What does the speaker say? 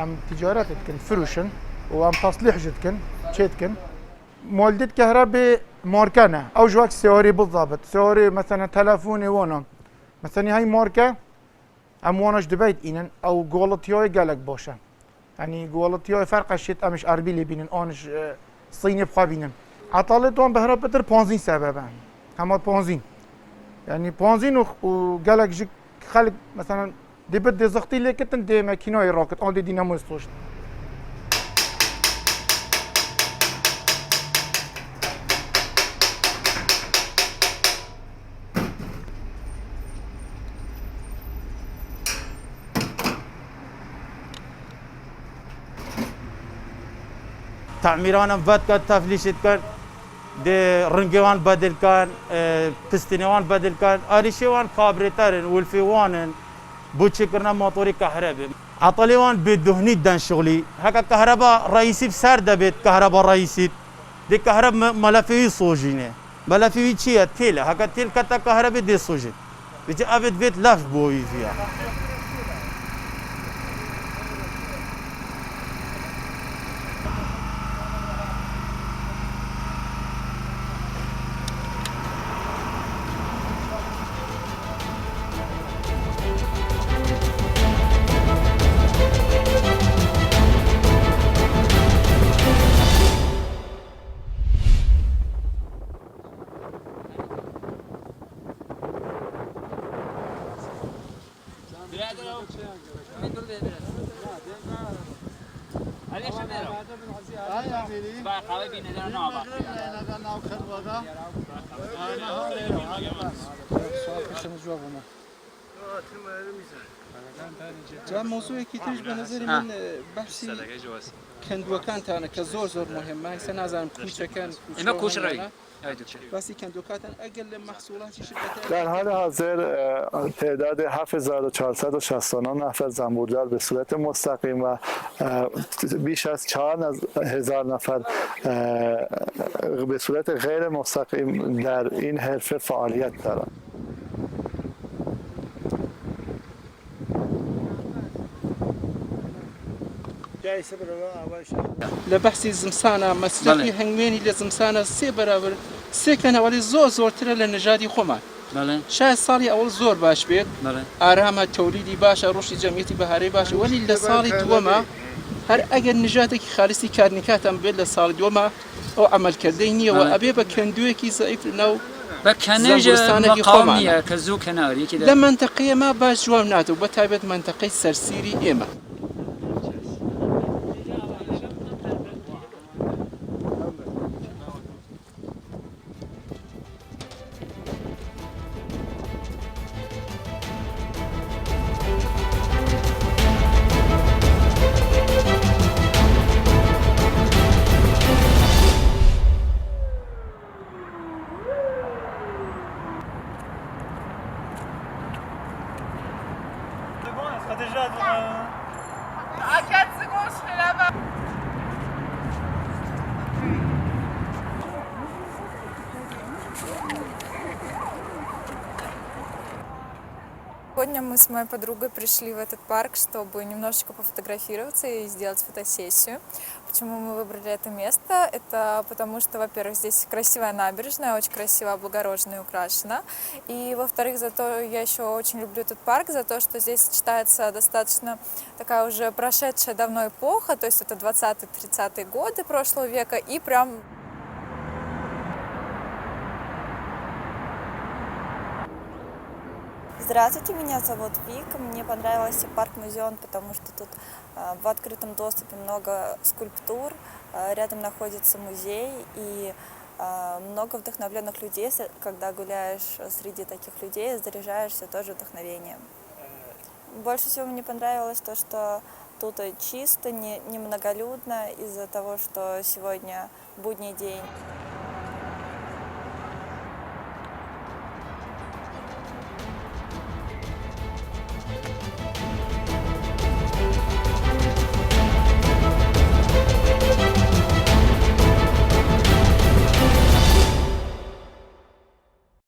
ام تجارات تكن فروشن وام تصليح جدكن تشيتكن مولدت كهرباء ماركانه او جواك سياري بالضبط سياري مثلا تلفوني وانا مثلا هاي ماركه ام وانش دبيت اینن او قولتياي قالك باشن يعني قولتياي فرق الشيت امش اربي اللي بينن اونش صيني بخا بينن عطالتهم بهرب بتر 15 سببا هما 15 يعني 15 وقالك جيك خلق مثلا دي بدي زغطي لي كتن دي ماكيناي راكت اون دي دينامو يصوش تعمیرانم ود کرد تفلیشت کرد ده رنگوان بدل کرد پستینوان بدل کرد آریشوان کابریترن ولفیوانن بوچه کرنا موتوری کهربی عطلیوان بدهنی دن شغلی هکا کهربا رئیسی بسر دبید کهربا رئیسی ده کهرب ملفوی سوژینه ملفوی چیه تیله هکا تیل کتا کهربی ده سوژید بیچه ابد بید لف بوی فیا جا موضوعی که تیج به نظر من بحثی کندوکانتانه که زور مهمه هست نظرم کوچکن اینا کوچرایی بسی کندوکانتان اگل محصولاتی شرکت در حال حاضر تعداد 7469 نفر زنبوردار به صورت مستقیم و بیش از 4000 نفر به صورت غیر مستقیم در این حرفه فعالیت دارند. لبحث زمسانه مصرفی هنگوینی لزمسانه سه برابر سه کنه ولی زورتره لنجادی خومن شاید سالی اول زور باش بید آرام تولیدی باشه روشی جمعیتی بهاری باشه ولی لسالی دوما هر اگر نجاتی که خالصی کارنیکاتم بید لسال دوما او عمل کردنی و ابی با کندوی کی ضعیف نو بکنیج مقامیه که زو کناری که لمنطقه ما باش جوام ناتو بتابت منطقه سرسیری ایما Сегодня мы с моей подругой пришли в этот парк, чтобы немножечко пофотографироваться и сделать фотосессию. Почему мы выбрали это место? Это потому что, во-первых, здесь красивая набережная, очень красиво облагорожена и украшена. И, во-вторых, зато я еще очень люблю этот парк за то, что здесь сочетается достаточно такая уже прошедшая давно эпоха, то есть это 20-30-е годы прошлого века, и прям... Здравствуйте, меня зовут Вика. Мне понравился парк Музеон, потому что тут в открытом доступе много скульптур, рядом находится музей и много вдохновленных людей. Когда гуляешь среди таких людей, заряжаешься тоже вдохновением. Больше всего мне понравилось то, что тут чисто, не многолюдно из-за того, что сегодня будний день.